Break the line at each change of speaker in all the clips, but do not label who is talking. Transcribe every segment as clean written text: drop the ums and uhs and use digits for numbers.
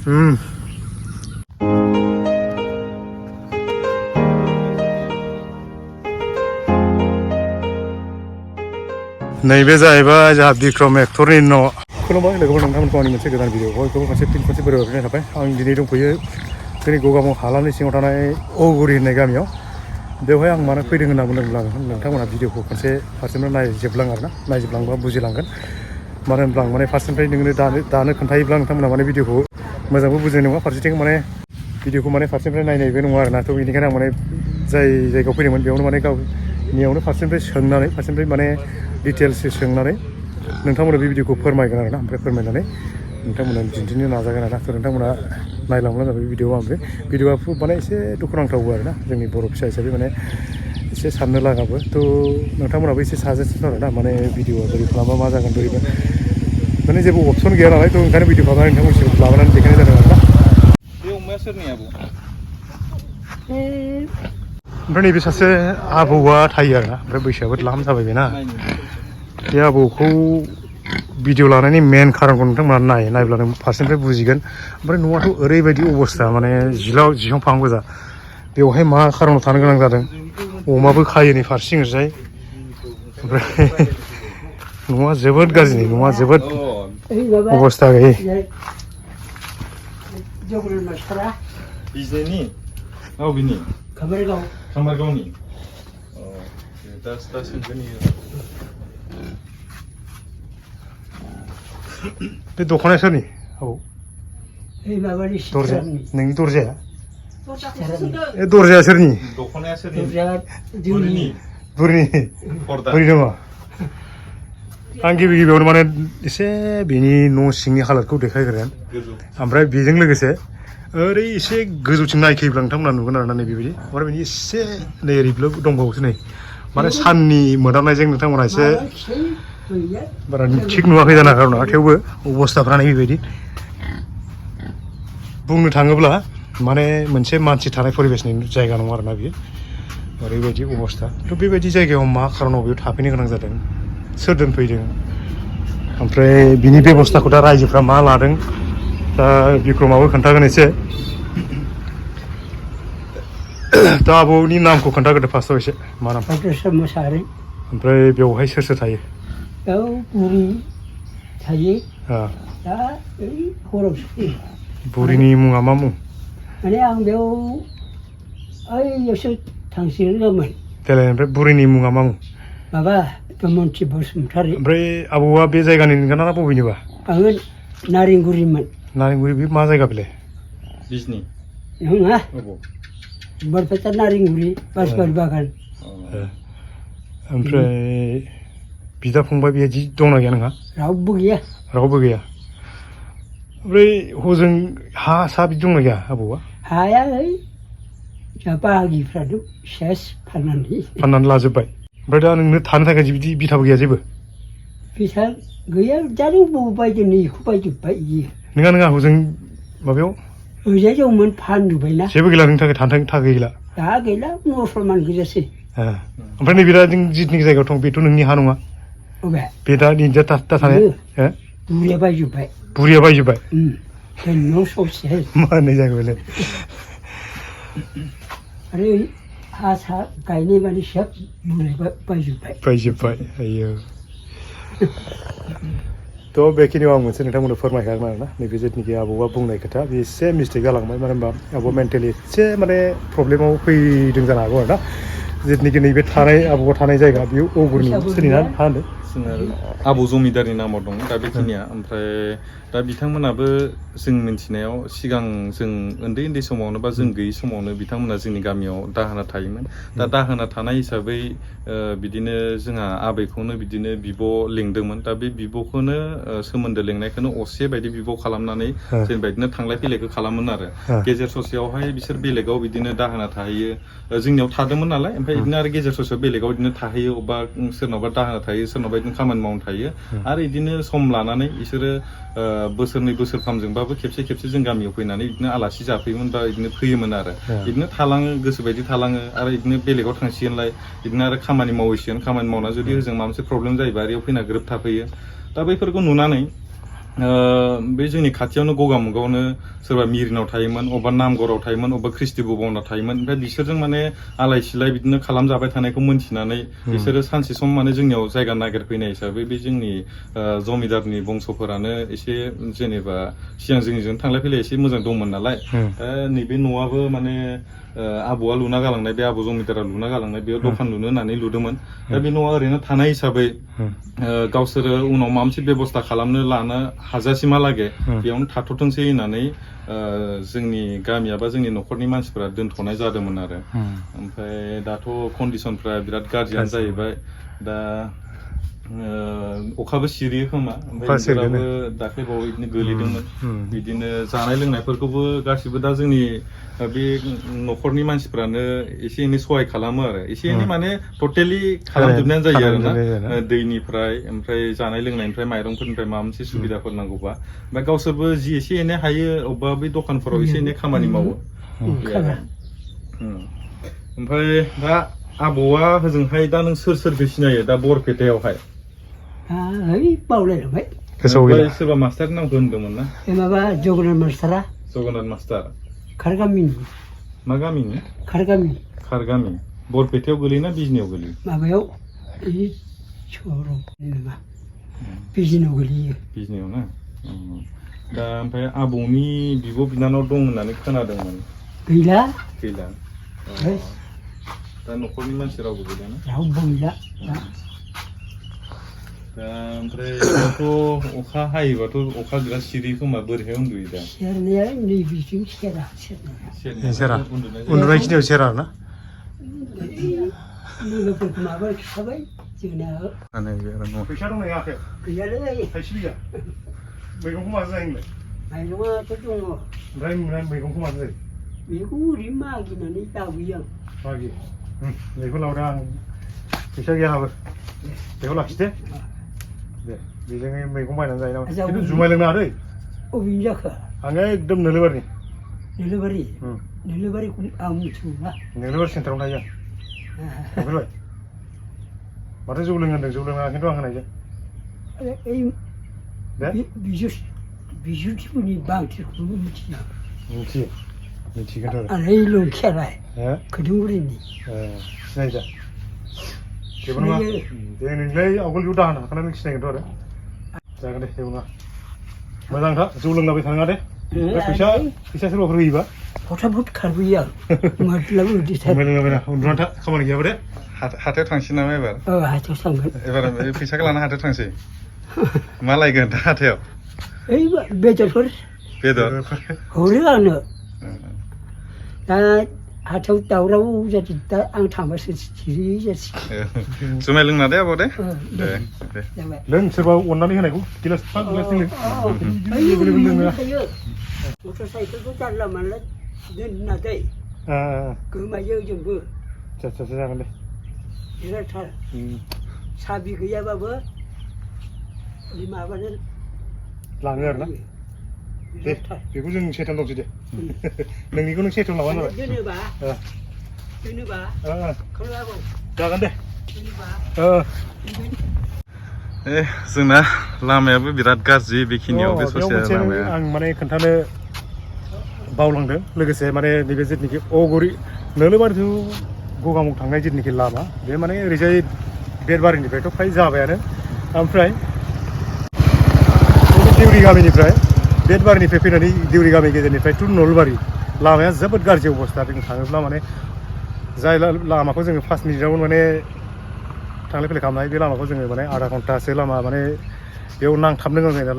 नैबे जाहैबाय जोंहा बिक्रम एक्टरनि न'। खुलुमबाय लोगोफोर, नोंथांमोनखौ आंनि मोनसे गोदान भिडिअ बयखौबो फिन खनसे बोरायहरफिननाय थाबाय। आं दिनै दंफैयो जोंनि गगामुग हालामनि सिङाव थानाय औगुरि होननाय गामियाव। बेवहाय आं मानो फैदों होनना बुंदोंब्ला नोंथांमोना भिडिअखौ खनसे फारसेनिफ्राय नायजोबलां आरोना, नायजोबलांबा बुजिलांगोन। मानो होनब्ला आं माने फारसेनिफ्राय नोंनो दानो खोन्थायोब्ला नोंथांमोना माने भिडिअखौ मोजांबो बुजिनाय नङा, फारसेथिं माने भिडिअखौ माने फारसेनिफ्राय नायनायबो नङा आरोना। थ' बेनिखायनो आं माने जाय जायगायाव फैदोंमोन बेयावनो माने गावनियावनो फारसेनिफ्राय माने डिटेल्स सोंनानै नोंथांमोना बे भिडिअखौ फोरमायगोन आरोना। ओमफ्राय फोरमायनानै नोंथांमोना दिन्थिनो नाजागोन आरोना। थ' नोंथांमोना नायलांब्लानो जाबाय भिडिअ। आं बे भिडिअआ माने एसे दुखुनांथावबो आरोना, जोंनि बर' फिसा हिसाबै माने एसे साननो लागाबो। थ' नोंथांमोनाबो एसे साजेसन आरोना, माने भिडिअआ बोरै खालामबा मा जागोन, बोरैबा माने जेबो अपसन गैया नालाय। थ' ओंखायनो भिडिअ खालामनानै नोंथांमोनसिम लाबोनानै देखायनाय जादों आरोना।
बे अमाया सोरनि आबौ?
ओमफ्राय नैबे सासे आबौआ थायो आरोना, ओमफ्राय बैसोआबो द्लाम जाबाय बेना। बे आबौखौ भिडिअ लानायनि मेन खारनखौ नोंथांमोना नायब्ला नों फारसेनिफ्राय बुजिगोन। ओमफ्राय न'आथ' ओरैबायदि अबस्था, माने जिहां फाहां गोजा। बेवहाय मा खारनाव थानो गोनां जादों, अमाबो खायो नै फारसेथिं ओरैजाय। ओमफ्राय न'आ जोबोद गाज्रि, न'आ जोबोद अबस्था गैयै।
बिजनिनि बिनि खामारगावनि दा सोंगोन
बे दख'नाया सोरनि? औ, दरजाया नोंनि दरजाया? ए, दरजाया सोरनि?
दख'नाया सोरनि?
बुरिनि दङ। आं गिबियावनो माने एसे बेनि न' सिंनि हालोदखौ देखायग्रोगोन, ओमफ्राय बेजों लोगोसे ओरै एसे गोजौथिं नायखोयोब्ला नोंथांमोना नुगोन आरोना, नै बेबायदि। ओमफ्राय बेनि एसे नै ओरैबो दंबावोसो नै, माने साननि मोदाननायजों नोंथांमोना एसे बारा थिग नुवाखै जानो हागौ ना। थेवबो अबस्थाफ्रा नै बेबायदि। बुंनो थाङोब्ला माने मोनसे मानसि थानाय परिबेसनि जायगा नङा आरोना बियो, ओरैबायदि अबस्था। थ' बेबायदि जायगायाव मा खारनाव बेयाव थाफैनो गोनां जादों, सोर दोनफैदों, ओमफ्राय बिनि बेब'स्थाखौ दा रायजोफ्रा मा लादों, दा बिक्रमाबो खोन्थागोन एसे। दा आबौनि नामखौ खोन्थाग्रोदो फार्स्टआव एसे, मा नाम?
पाटेश्वर मोसाहारि।
ओमफ्राय बेवहाय सोर सोर थायो?
बेयाव बुरि थायो। दा ओइ हरावसो।
बुरिनि मुङा मा मुं?
माने आं बेयाव ओइयावसो थांसिगोनमोन।
देलाय, ओमफ्राय बुरिनि मुङा मा मुं?
माबा दमनथि बसुमतारी।
ओमफ्राय आबौआ बे जायगानि नोंगोना ना बबेनिबा?
आङो नारेंगुरिमोन।
नारेंगुरि, बे मा जायगा बेलाय?
बिजनि
नङा, बरपेटा नारेंगुरि बासबारि बागान।
ओमफ्राय बिदा फंबाय बेबायदि दंना गैया नोंहा?
रावबो गैया।
रावबो गैया। ओमफ्राय हजों हा बिदि दंना गैया आबौआ?
हाया जोंहा बाहागिफ्राथ' सेस
फाननानै लाजोब्बाय। ओमफ्राय दा नोंनो थानो थाखाय बिदि बिथाबो गैया जेबो?
बिथा गैया, दानो बबाव बायदों बेखौ बायजोब्बाय बियो।
नङा हजों माबायाव
ओरैजाय दंमोन, फानजोब्बायना।
जेबो गैला नोंनि थाखाय थानो थाखाय गैला?
दा गैला, मुसलमान गोजासै।
ओमफ्राय नैबे दा जों जिथुनिखि जायगायाव दं बेथ' नोंनि हा नङा? बे दा निजा थानाय
बुरिया बायजोब्बाय।
बुरिया बायजोब्बाय?
न' सौसे।
मा होननाय जाखो बेलाय?
आरो हा गायनाय माने सब बुरिया बायजोब्बाय।
आयो। थ' बेखिनियाव आं मोनसे नोंथांमोननो फोरमायखागोन आरोना, नैबे जिथुनिखि आबौआ बुंनाय खोथा बे एसे मिस्टेक जालांबाय। मानो होनबा आबौआ मेन्टेलि एसे माने प्रब्लेमाव फैदों जानो हागौ आरोना। जिथुनिखि नैबे आबौआ थानाय जायगा बेयो औगुरिनि सोरनिना हा होनदों?
आबौ जमिदारनि नामाव दं दा बेखिनिया। ओमफ्राय दा बिथांमोनाबो जों मिथिनायाव सिगां जों उन्दै समावनो बा जों गैयै समावनो बिथांमोना जोंनि गामियाव दाहोना थायोमोन। दा दाहोना थानाय हिसाबै बिदिनो जोंहा आबैखौनो बिदिनो बिब' लिंदोंमोन। दा बे बिब'खौनो सोमोन्दो लिंनायखौनो असे बायदि बिब' खालामनानै जेनेबा बिदिनो थांलाय फैलायखौ खालामोन आरो। गेजेर ससेयावहाय बिसोर बेलेगाव बिदिनो दाहोना थाहैयो, जोंनियाव थादोंमोन नालाय। ओमफ्राय बिदिनो आरो गेजेर ससेयाव बेलेगाव बिदिनो थाहैयो, अबेबा सोरनावबा दाहोना थायो, सोरनावबा बिदिनो खामानि मावनो थायो। आरो बिदिनो सम लानानै बिसोरो बोसोरनै बोसोरथामजोंबाबो खेबसे जों गामियाव फैनानै बिदिनो आलासि जाफैयोमोन बा बिदिनो फैयोमोन आरो। बिदिनो थालाङो, गोसोबायदि थालाङो, आरो बिदिनो बेलेगाव थांसिगोनलाय, बिदिनो आरो खामानि मावहैसिगोन। खामानि मावना जुदि ओजों माबा मोनसे प्रब्लेम जायोबा आरो फैना ग्रोब थाफैयो। दा बैफोरखौ नुनानै बे जोंनि खाथियावनो गगामुगावनो सोरबा मिरिनाव थायोमोन, अबेबा नामगराव थायोमोन, अबेबा ख्रिस्टि भुबनाव थायोमोन। ओमफ्राय बिसोरजों माने आलाय सिलाय बिदिनो खालामजाबाय थानायखौ मोनथिनानै बिसोरो सानसे सम माने जोंनियाव जायगा नागिरफैनाय हिसाबै बे जोंनि जमिदारनि बंस'फोरानो एसे जेनेबा सिगां जोंनिजों थांलाय फैलाय एसे मोजां दंमोन नालाय, नैबे न'आबो माने आबौआ लुना गालांनाय, बे आबौ जमिदारा लुना गालांनाय, बेयाव दखान लुनो होननानै लुदोंमोन। दा बे न'आ ओरैनो थानाय हिसाबै गावसोरो उनाव माबा मोनसे बेब'स्था खालामनो लानो हाजासिमहालागै बेयावनो थाथ'थोंसै होननानै जोंनि गामिया बा जोंनि न'खरनि मानसिफोरा दोनथ'नाय जादोंमोन आरो। ओमफ्राय दाथ' कन्डिसनफ्रा बिराद गाज्रियानो जाहैबाय। दा अखाबो सिरियो खोमा, ओमफ्राय इन्जुराबो दाख्लैबावै बिदिनो गोलैदोंमोन। बिदिनो जानाय लोंनायफोरखौबो गासिबो दा जोंनि बे न'खरनि मानसिफ्रानो एसे एनै सहाय खालामो आरो, एसे एनै माने टटेलि खालामजोबनायानो जायो आरोना, दैनिफ्राय ओमफ्राय जानाय लोंनायनिफ्राय माइरंफोरनिफ्राय माबा मोनसे सुबिदाफोर नांगौबा, ओमफ्राय गावसोरबो जि एसे एनै हायो अबेबा बै दखानफोराव एसे एनै खामानि मावो। ओमफ्राय दा आबौआ होजोंहाय दा नों सोर सोरखौ सिनायो दा बरपेटायावहाय?
बावलायलांबाय।
सोरबा मास्टारनि नामखौ होनदोंमोन ना?
माबा जगन्नाथ मास्टारा।
जगन्नाथ मास्टार।
खारगामिनि।
मा गामिनि?
खारगामि।
खारगामि। बरपेटायाव गोलैयोना बिजनियाव गोलैयो?
माबायाव नङा, बिजनियाव गोलैयो।
बिजनियाव ना? दा ओमफ्राय आबौनि बिब' बिनानाव दं होननानै खोनादोंमोन।
गैला।
गैला। दा न'खरनि मानसि रावबो गैला ना?
रावबो गैला।
दा ओमफ्राय दाथ' अखा हायोबाथ' अखा बिराद सिरियो खोमा, बोरैहाय उन्दुयो दा?
सेरनाया नैबिथिं सेरा।
सेरा उन्दुनाय खिनियाव सेरा ना?
लोगोफोरखौ माबा खिथाबाय जोंना।
फैसा दंना गैया आखायाव?
गैयालै।
थाइसे फैसा? मैगंखौ माजों जायो नोंलाय?
माइरङाथ' दङ।
ओमफ्राय मैगंखौ माजों जायो?
बेखौ ओरैनो मागिनानै लाबोयो आं।
मागि बेखौ लाबोदो, आं फैसा गैया आंहाबो। बेखौ लाखिदे दे, बेजोंनो मैगं बायनानै जायो नामा? खिन्थु जुमाय लोंनाङा दै।
अबेनि जाखो?
आङो एकदम नोलोबारिनि।
नोलोबारि? नोलोबारिखौ आं मिथिगौना।
नोलोबारि सेन्टारावनो थायो आं। नुफेरबाय? माथो जौ लोङो होनदों, जौ लोङा खिन्थु आं होनायजों।
बिजुथिफोरनि बांसिनखौबो मिथिया।
मिथिगोनथ'
आरो लंखियालाय खोदोमगुरिनि।
सिनायो दा? जेबो नङा दे, नोंलाय आवगोल बेयाव दाहोना थाखानाय, नों सिनायगोनथ' आरो। जागोन दे, जेबो नङा। मोजांथा, जौ लोंलाबाय थानाङा दे। फैसा सोरबाफोर होयोबा
फटाफट खारबोयो आं। माथ्लाबो
लोंलाबायना उन्दुनानै था, खामानि गैयाबा दे।
हाथायाव थांसै नामा एबार?
हाथायाव थांगोन।
एबार फैसाखौ लाना हाथायाव थांसै। मा लायगोन दा हाथायाव?
ओइ बेदरफोर।
बेदर
हरो आंनो। दा हाथायाव दावराव जादों, दा आं थांबासो सिरि जासिगोन।
जुमाय लोंना दे आब' दे।
लों, सोरबा अननानै होनायखौ गिलासफा गिलास लों।
मटर साइकेलखौ जानला मानला दोनना दै, गोमायो जोंबो।
जागोन दे।
बिरादथार साबि गैयाबाबो माबानो
लाङो आरो ना? दे, बेखौ जों सेथाम दंसै दे। नोंनिखौ नों सेथाम लाबानो जाबाय। जागोन दे।
जोंना लामायाबो बिराद गाज्रि बेखिनियाव, बे ससे लामाया।
आं माने खोन्थानो बावलांदों, लोगोसे माने नैबे जिथुनिखि अगुरि नोलोबारि टु गगामुग थांनाय जिथुनिखि लामा, बे माने ओरैजाय बेटबारिनिफ्रायथ' फ्राय जाबायानो। ओमफ्राय दिउरि गामिनिफ्राय, बेटबारिनिफ्राय फैनानै दिउरि गामि गेजेरनिफ्राय टु नलबारि लामाया जोबोद गाज्रि अबस्था। जों थाङोब्ला माने जाय लामाखौ जोङो 5 मिनिटावनो माने थांलाय फैलाय खालामनो हायो, बे लामाखौ जोङो माने आधा घन्टासो लामा माने बेयाव नांथाबनो गोनां जायो।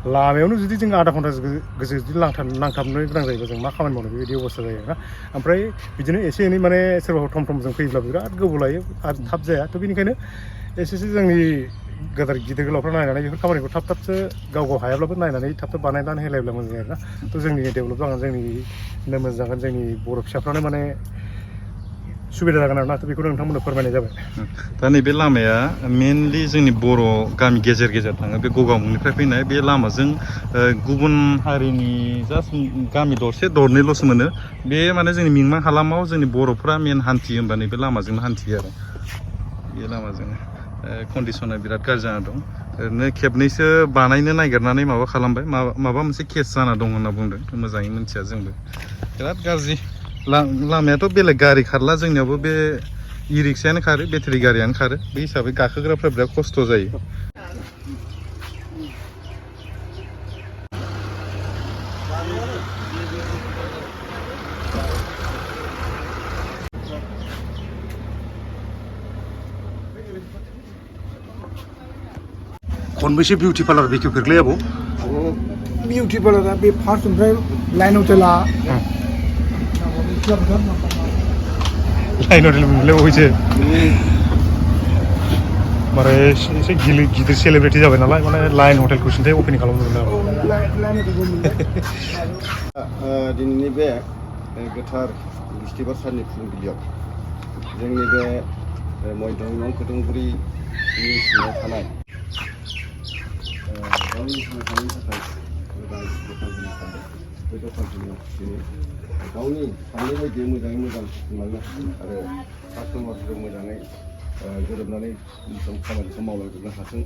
लामायावनो जुदि जों आधा घन्टासो गोजौ जुदि नांथाबनो गोनां जायोबा जों मा खामानि मावनो, बेबायदि अबस्था जायो आरोना। ओमफ्राय बिदिनो एसे एनै माने सोरबा थम थमजों फैयोब्ला बिराद गोबाव लायो आरो थाब जाया। थ' बेनिखायनो एसेसो जोंनि गिदिर गोलावफ्रा नायनानै बेफोर खामानिखौ थाब थाबसो गाव हायाब्लाबो नायनानै थाब थाब बानायनानै होलायब्ला मोजां जायो आरोना। थ' जोंनि डेभेलप जागोन, जोंनिनो मोजां जागोन, जोंनि बर' फिसाफ्रानो माने सुबिदा जागोन आरोना। थ' बेखौनो नोंथांमोननो फोरमायनाय जाबाय।
दा नैबे लामाया मेनलि जोंनि बर' गामि गेजेर गेजेर थाङो, बे गगामुगनिफ्राय फैनाय। बे लामाजों गुबुन हारिनि जास्ट गामि दरसे दरनैल'सो मोनो। बे माने जोंनि मिमां हालामाव जोंनि बर'फ्रा मेन हान्थियो होनबा नैबे लामाजोंनो हान्थियो आरो। बे लामाजोंनो कन्डिसना बिराद गाज्रि जाना दं। ओरैनो खेबनैसो बानायनो नागिरनानै माबा खालामबाय माबा मोनसे केस जाना दं होनना बुंदों मोजाङै मिथिया जोंबो बिराद गाज्रि लामायाथ' बेलेग गारि खारला जोंनियावबो बे इ रिक्सायानो खारो बेटारि गारियानो खारो बे हिसाबै गाखोग्राफ्रा बिराद खस्थ' जायो
खनबेसे बिउटि पार्लार बेखेवफेरलै आबौ
बिउटि पार्लारा बे फार्स्ट ओमफ्राय लाइन हटेला
लाइन हटेल मोनलै बयसो माने एसे गिदिर सेलिब्रिटि जाबाय नालाय माने लाइन हटेलखौ सिन्थाय अपेनिं खालामदोंमोन
दिनैनि बे गोथार बिस्थिबार साननि फुंबिलियाव जोंनि बे मयदं खोथोंगुरिनि सिङाव थानाय गावनि थांना थानायनि थाखाय मोजां दखान होनो सानदों बे दखान होनायाव दिनै गावनि साननाय बायदियै मोजाङै मोजां खुंलांनो हाथों आरो कास्टमारफोरजों मोजाङै गोरोबनानै खामानिखौ मावलांजोबनो हाथों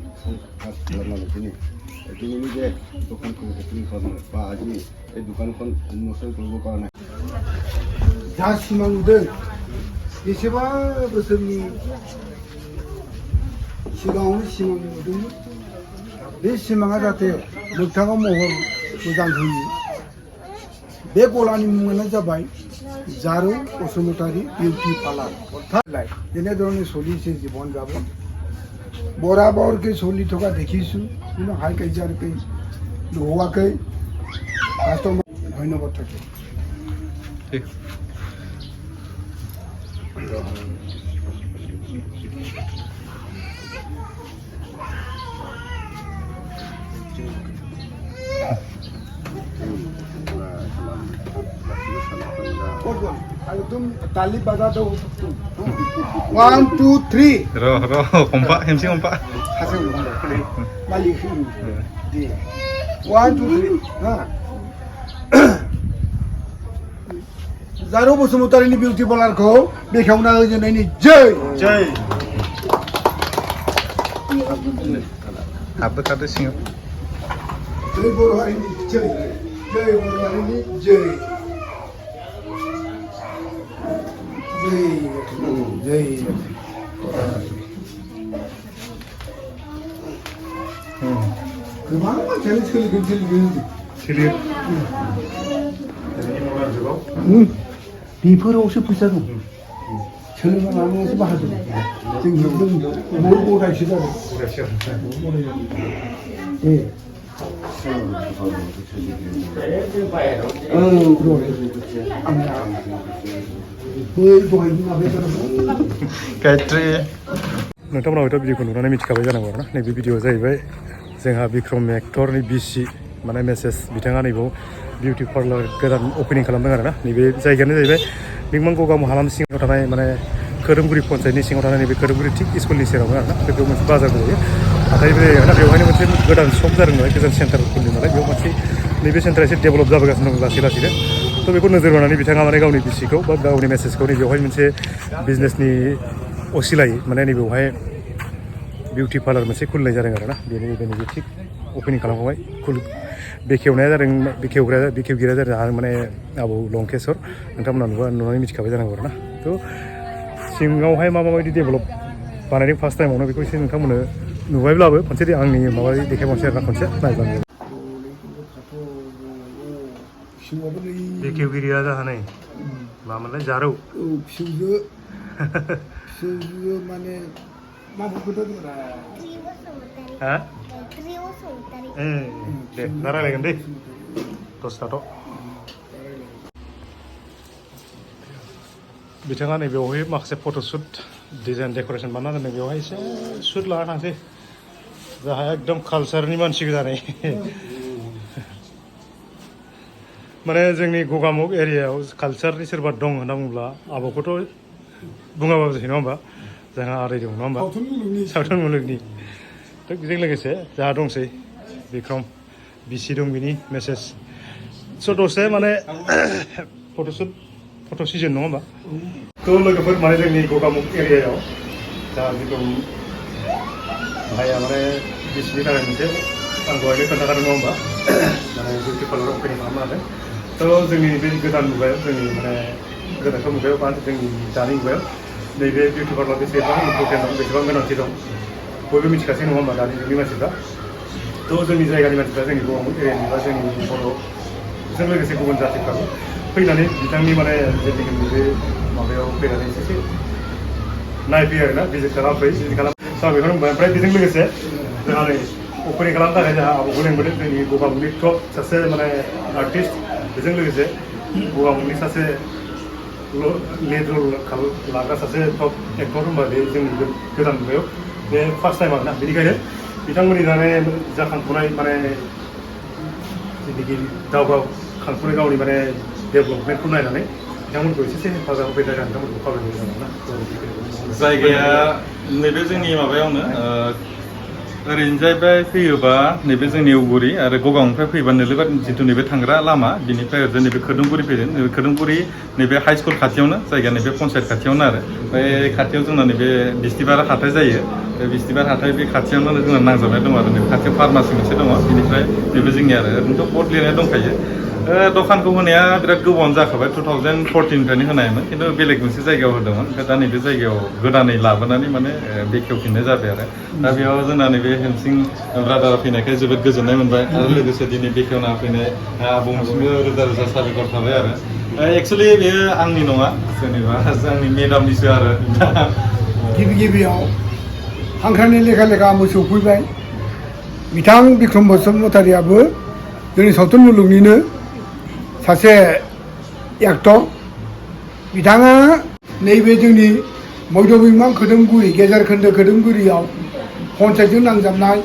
खालामनानै दिनैनि बे दखानखौ अपेनिं खालामनो बा आजिनि बे दखानखौ उन्नसन करबो कारणे
जा सिमां नुदों बेसेबा बोसोरनि सिगाङावनो सिमां नुदोंमोन बे सिमाङा जाहाथे मोगथाङाव महर मोजां होयो बे गलानि मुङानो जाबाय জারু বসুমতারি বিউটি পার্লার অর্থাৎ যেনেধৰণে চলিছে জীৱন যাপন বরাবৰকে চলি থকা দেখিছোঁ কিন্তু হাই কাজিয়াকৈ নোহোৱাকৈ কাষ্টমাৰ ধন্যবাদ থাকে तुम ताली बजा दो 1 2 3
रो kompak MC kompak
हासिल balik di 1 2 3 ha Zaro Bosumutariनि beauty पार्लारखौ बेखेवना होजेननायनि जय
जय
हाबो खादो सिङाव
जय बर' हारिनि जय जय बर' हारिनि जय जय गोबां मानसियानो सोलियो बेफोरावसो फैसा दं सोलोंना लानायावसो बाहादुर जों गदायसो जादों
गायत्रि
नोंथांमोना हयथ' भिडिअखौ नुनानै मिथिखाबाय जानांगौ आरोना नैबे भिडिअआ जाहैबाय जोंहा बिक्रम एक्टरनि बिसि माने मेसेज बिथाङा नैबाव बिउटि पार्लार गोदान अपेनिं खालामदों आरोना नैबे जायगायानो जाहैबाय मिंमां गगामु हालाम सिङाव थानाय माने खोरोमगुरि पन्सायतनि सिङाव थानाय नैबे खोरोमगुरि थिक स्कुलनि सेरावनो आरोना बेयाव मोनसे बाजारबो जायो हाथायबो जायो आरोना बेवहायनो मोनसे गोदान सक जादों नालाय गोदान सेन्टार खुलिदों नालाय बेयाव मोनसे नैबे सेन्टारा एसे डेभेलप जाबोगासिनो दं लासै लासैनो थ' बेखौ नोजोर बोनानै बिथाङा माने गावनि बिसिखौ बा गावनि मेसेजखौ नैबेवहाय मोनसे बिजनेसनि असिलायै माने नैबेवहाय बिउटि पार्लार मोनसे खुलिनाय जादों आरोना बेनि थिक अपेनिं खालामखांबाय बेखेवनाया जादों बेखेवगिरिया जादों माने आबौ लंकेश्वर नोंथांमोना नुनानै मिथिखाबाय जानांगौ आरोना थ' सिङावहाय माबायदि डेभेलप बानायदों फार्स्ट टाइमावनो बेखौ एसे नोंथांमोननो नुबायब्लाबो खनसे आंनि माबा देखायबावनोसै आरोना खनसे नायबानो बेखेवगिरिया जाहानै मामोनलाय जारौ
फिसौजो माने माबाफोर
हा दे दा रायलायगोन दे दसथाथ' बिथाङा नैबेयावहाय माखासे फट'शुट डिजाइन डेक'रेसन बानायना दोनदों बेवहाय एसे शुट लाना थांसै जाहा एकदम कालचारनि मानसि गोजानै माने जोंनि गगामुग एरियायाव कालचारनि सोरबा दं होनना बुङोब्ला आबौखौथ' बुङाबाबो जायो नङा होमबा जोंहा आदै दं नङा होमबा सावथुन मुलुगनि थ' बेजों लोगोसे जोंहा दंसै बिक्रम बिसि दं बिनि मेसेज स' दसे माने फट' सिजन नङा होमबा थ' लोगोफोर माने जोंनि गगामुग एरियायाव जोंहा बिक्रम भाइया माने बिसिनि थाखाय मोनसे आं दहायनो खोन्थाखादों नङा होमबा माने बिउटि पार्लार अपेनिं खालामनो हादों थ' जोंनि बे गोदान मुगायाव जोंनि माने गोदान मुगायाव बा जोंनि दानि मुगायाव नैबे बिउटि पार्लार बेसेबां इम्परटेन्ट दं बेसेबां गोनांथि दं बयबो मिथिखासै नङा होमबा दानि जुगनि मानसिफ्रा थ' जोंनि जायगानि मानसिफ्रा जोंनि गौरां एरियानि बा जोंनि बर'जों लोगोसे गुबुन जातिफ्राबो फैनानै बिथांनि माने जेनाखि बे माबायाव फैनानै एसे नायफैयो आरोना भिजिट खालामफैयो भिजिट खालाम सा बेखौनो बुंबाय ओमफ्राय बेजों लोगोसे जोंहा नै अपेनिं खालामनो थाखाय जोंहा आब'खौ लेंबोदों जोंनि गगामुगनि टप सासे माने आर्टिस्ट बेजों लोगोसे गगामुगनि सासे लिड रल लाग्रा सासे टप एक्टर होनबा बे जोंनि गोदान मुगायाव बे फार्स्ट टाइम आरोना बेनिखायनो बिथांमोननि माने जाखांफुनाय माने जेनाखि दावगाखांफुनाय गावनि माने डेभेलपमेन्टखौ नायनानै बिथांमोनखौ एसे हेफाजाब होफैनो थाखाय बिथांमोनखौ खावलायनाय जादों ना
जायगाया नैबे जोंनि माबायावनो ओरैनो जाहैबाय फैयोबा नैबे जोंनि उगुरि आरो गगामुगनिफ्राय फैयोबा नोलोबा जिथु नैबे थांग्रा लामा बिनिफ्राय ओरैजाय नैबे खोदोमगुरि फैदों नैबे खोदोमगुरि नैबे हाइ स्कुल खाथियावनो जायगाया नैबे पन्सायत खाथियावनो आरो ओमफ्राय खाथियाव जोंना नैबे बिस्थिबार हाथाय जायो बे बिस्थिबार हाथाय बे खाथियावनो जोंना नांजाबनाय दं आरो नैबे खाथियाव फार्मासि मोनसे दङ बिनिफ्राय नैबे जोंनि आरो ओरैनोथ' बर्ड लिरनाय दंखायो दखानखौ होनाया बिराद गोबावानो जाखाबाय 2014निफ्रायनो होनायमोन खिन्थु बेलेग मोनसे जायगायाव होदोंमोन ओमफ्राय दा नैबे जायगायाव गोदानै लाबोनानै माने बेखेवफिननाय जाबाय आरो दा बेयाव जोंना नैबे हेमसिं ब्रादारा फैनायखाय जोबोद गोजोननाय मोनबाय आरो लोगोसे दिनै बेखेवना फैनाय आब'निसिमबो रोजा रोजा साबायखर थाबाय आरो एक्सुवेलि बेयो आंनि नङा जेनेबा आंनि मेडामनिसो आरो
गिबि गिबियाव हांख्रायनाय लेखा लेखा आंबो सौफैबाय बिथां बिक्रम बसुमतारियाबो जोंनि सावथुन मुलुगनिनो सासे एक्टर बिथाङा नैबे जोंनि मध्यबिमा खोदोमगुरि गेजेर खोन्दो खोदोमगुरियाव पन्सायतजों नांजाबनाय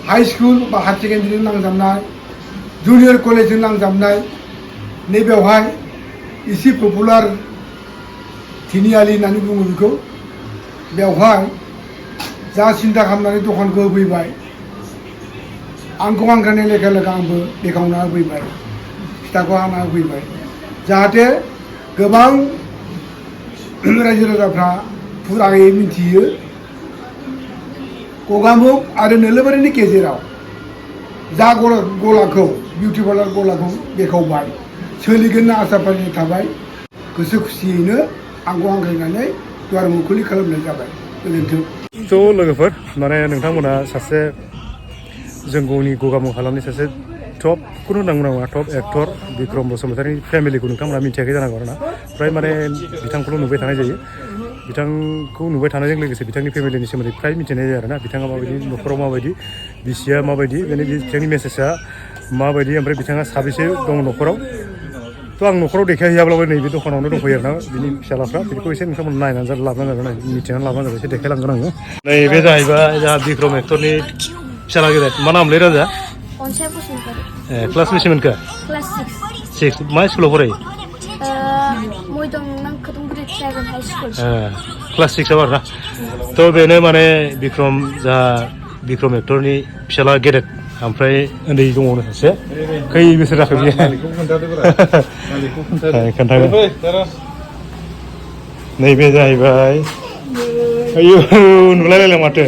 हाई स्कुल बा हायार सेकेन्डारिजों नांजाबनाय जुनियर कलेजजों नांजाबनाय नैबेवहाय एसे पपुलार तिनिआलि होननानै बुङो बेखौ बेवहाय जा सिन्था खालामनानै दखानखौ होफैबाय आंखौ हांख्रायनाय लेखा लेखा आंबो बेखेवना होफैबाय फिथाखौ हाना होफैबाय जाहाथे गोबां रायजो राजाफ्रा फुरायै मिथियो गगामुग आरो नोलोबारिनि गेजेराव जा गलाखौ बिउटि पार्लार गलाखौ बेखेवबाय सोलिगोन होनना आसा फारिनाय थाबाय गोसो खुसियैनो आंखौ हांख्रायनानै दुवार मुखुलि खालामनाय जाबाय गोजोन्थों
थ' लोगोफोर माने नोंथांमोना सासे जों गावनि गगामुग हालामनि सासे टपखौनो होननांगौ नामा टप एक्टर बिक्रम बसुमतारिनि फेमिलिखौ नोंथांमोना मिथियाखै जानांगौ आरोना फ्राय माने बिथांखौल' नुबाय थानाय जायो बिथांखौ नुबाय थानायजों लोगोसे बिथांनि फेमिलिनि सोमोन्दै फ्राय मिथिनाय जायो आरोना बिथाङा माबायदि न'खराव माबायदि बिसिया माबायदि माने बिथांनि मेसेजआ माबायदि ओमफ्राय बिथाङा साबेसे दं न'खराव थ' आं न'खराव देखायहैयाब्लाबो नैबे दखानावनो दंफैयो आरोना बिनि फिसालाफ्रा बेखौ एसे नोंथांमोन नायनानै लाबोनांगोन आरो मिथिनानै लाबोनांगोन एसे देखायलांगोन आङो नैबे जाहैबाय जोंहा बिक्रम एक्टरनि फिसाला गेदेर मा नामलै राजा
अनसाय बसुमतारी
क्लास बेसे मोनखो
क्लास
6 मा स्कुलाव फरायो
मयदं खोदोमगुरि ट्राइबेल हाई स्कुल
क्लास 6आव आरोना थ' बेनो माने बिक्रम जा बिक्रम एक्टरनि फिसाला गेदेर ओमफ्राय उन्दै दङनो सासे खै बोसोर जाखो बियो खोन्थागोन नैबे जाहैबाय आयौ नुलायलायला माथो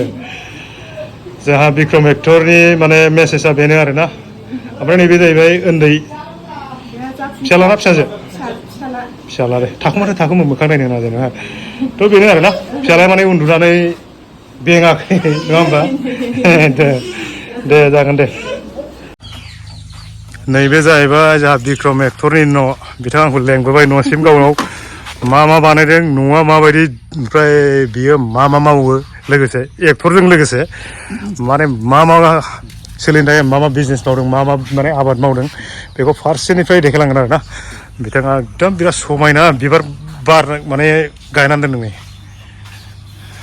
जोंहा बिक्रम एक्टरनि माने मेसेजआ बेनो आरोना ओमफ्राय नैबे जाहैबाय उन्दै फिसाला ना फिसाजो फिसाला दे थाखोमाथो थाखोमो मोखां नायनो नाजानो थ' बेनो आरोना फिसालाया माने उन्दुनानै बेङाखै नङा होमबा दे जागोन दे नैबे जाहैबाय जोंहा बिक्रम एक्टरनि न' बिथाङा आंखौ लेंबोबाय न'सिम गावनाव मा मा बानायदों न'आ माबायदि ओमफ्राय बियो मा मा मावो लोगोसे एक्टरजों लोगोसे माने मा मा सोलिनो थाखाय मा मा बिजनेस मावदों मा मा माने आबाद मावदों बेखौ फारसेनिफ्राय देखायलांगोन आरोना बिथाङा एकदम बिराद समायना बिबार बार माने गायनानै दोनदों नै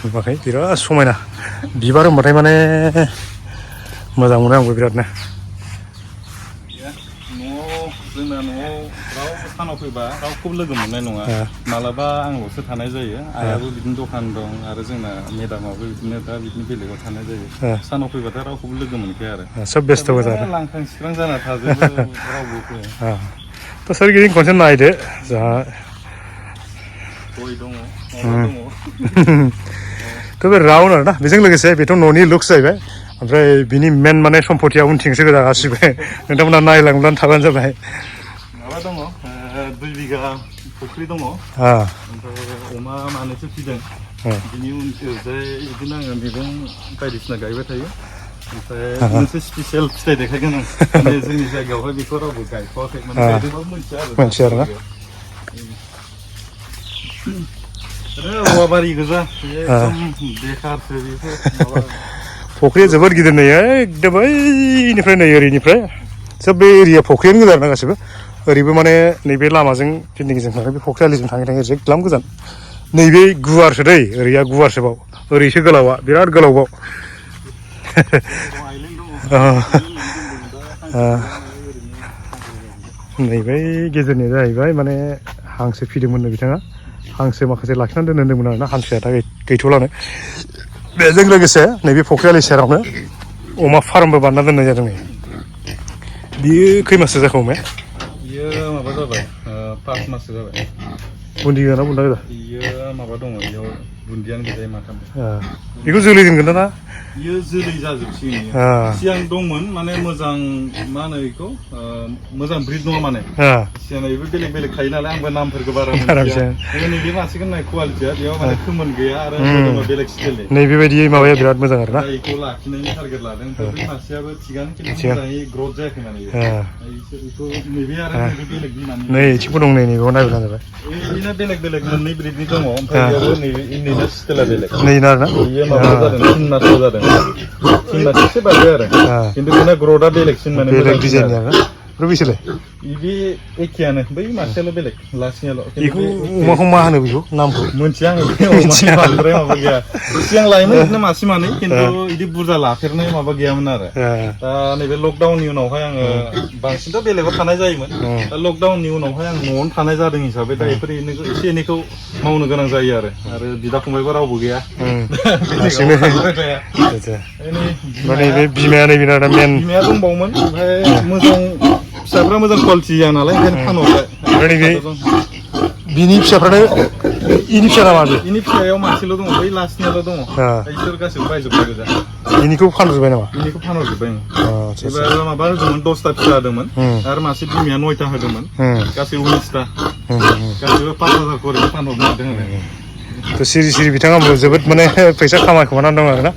नुवाखै बिराद समायना बिबार होनबाथाय माने मोजां मोनो आंबो बिरादनो
जोंना न'आव रावबो सानाव फैबा रावखौबो लोगो मोननाय नङा मालाबा आंल'सो थानाय जायो आइयाबो बिदिनो दखान दं आरो जोंना मेदामाबो बिदिनो दा बिदिनो बेलेगाव थानाय जायो सानाव फैबाथाय रावखौबो लोगो मोनखाया आरो
सब बेस्थ' गोजा
लांखां सिख्रां जाना थाजोबो रावबो फैया
थ' सोरगिदिं खनसे नायदो जोंहा
गय दङ माबा दङ
थ' बे राउन्ड आरोना बेजों लोगोसे बेथ' न'नि लुक्स जाहैबाय ओमफ्राय बिनि मेन माने सम्पतिया उनथिंसो गोजा गासिबो नोंथांमोना नायलांब्लानो थाबानो जाबाय
माबा दङ 2 बिघा फुख्रि दङ
आ
ओमफ्राय अमा मानैसो फिदों बिनि उनथिंजाय बिदिनो आङो मैगं बायदिसिना गायबाय थायो ओमफ्राय मोनसे स्पेसियेल फिथाइ देखायगोन आं माने जोंनि जायगायावहाय बेखौ रावबो गायथ'वाखै माने गायदोंबाबो
मोनथिया आरोना
औवा बारि गोजा एकदम बेखारसो बेफोर माबा
फख्रिया जोबोद गिदिर नै एकदम बैनिफ्राय नै ओरैनिफ्राय सोब बे एरिया फख्रियानो गोजा आरोना गासिबो ओरैबो माने नैबे लामाजों फिल्डिंजों थाङो बे फख्रिआलिजों थाङै थाङै ओरै ग्लाम गोजान नैबे गुवारसो दै ओरैया गुवारसोबाव ओरैसो गोलावा बिराद गोलावबाव नैबे गेजेरनिया जाहैबाय माने हांसो फिदोंमोननो बिथाङा हांसो माखासे लाखिनानै दोनदोंमोन आरोना हांसोआ दा गैथ'लानो बेजों लोगोसे नैबे फख्रिआलि सेरावनो अमा फार्मबो बानायना दोननाय जादों बियो खै माससो जाखो अमाया
बियो माबा जाबाय 5 माससो जाबाय
बुन्दि गोजा ना बुन्दा गोजा
बियो माबा दङ बेयाव बुन्दियानो गोजायै माथाम
बेखौ जोलै दोनगोन ना
बियो जोलै जाजोबसिगोन सिगां दंमोन माने मोजां मा होनो बेखौ मोजां ब्रिड नङा माने सिगां बेबो बेलेग बेलेग थायो नालाय आंबो नामफोरखौ बारा मिथिया नैबे मासेखौ नाय कुवालिटिया बेयाव माने खोमोन गैया आरो मोदोमा बेलेग स्टाइलनि
नैबेबायदि माबाया बिराद मोजां आरोना
बेखौ लाखिनायनि टारगेट लादों बै मासेयाबो थिगानो खिन्थु मोजाङै ग्रथ जायाखै माने बेखौ नैबे आरो नैबे बेलेग बिमानि
नै एसेबो दं नै नैबेयाव नायब्लानो जाबाय
बिदिनो बेलेग बेलेग मोननै ब्रिडनि दङ ओमफ्राय बेयावबो नैबे स्टाइला बेलेग
नै ना आरोना
बियो माबा जादों 3 माससो जादों 3 मास एसे बारबाय आरो खिन्थु बेना ग्रथआ बेलेगसिन माने
बेलेग डिजाइननि आरोना बेसेलाय
बिदि एखेयानो बै मासेयाल' बेलेग लास्टनियाल'
बेखौ अमाखौ मा होनो बेखौ नामखौ
मोनथिया आङो अमानि बांद्राय माबा गैया सिगां लायोमोन बिदिनो मासे मानै खिन्थु बिदि बुरजा लाफेरनाय माबा गैयामोन आरो दा नैबे लकडाउननि उनावहाय आङो बांसिनथ' बेलेगाव थानाय जायोमोन दा लकडाउननि उनावहाय आं न'आवनो थानाय जादों हिसाबै दा बेफोर एसे एनैखौ मावनो गोनां जायो आरो बिदा फंबायबो रावबो गैया
माने बे बिमाया नैबे ना मेन
बिमाया दंबावोमोन ओमफ्राय मोजां फिसाफ्रा मोजां क्वालिटि जाया नालाय ओंखायनो फानहरबाय
बिनि फिसाफ्रानो इनि फिसा नामा बे
इनि फिसायाव मासेल' दङ बै लास्टनियाल' दङ इसोर गासैबो बायजोब्बाय गोजा
इनिखौ फानजोब्बाय नामा
इनिखौ फानहरजोब्बाय एबार माबा होदोंमोन 10ता फिसा होदोंमोन आरो मासे बिमाया 9ता होदोंमोन गासै 19ता गासैबो 5000 खरि फानहरनो हादों आरो
थ' सिरि सिरि बिथाङा जोबोद माने फैसा खामायखोमानानै दं आरोना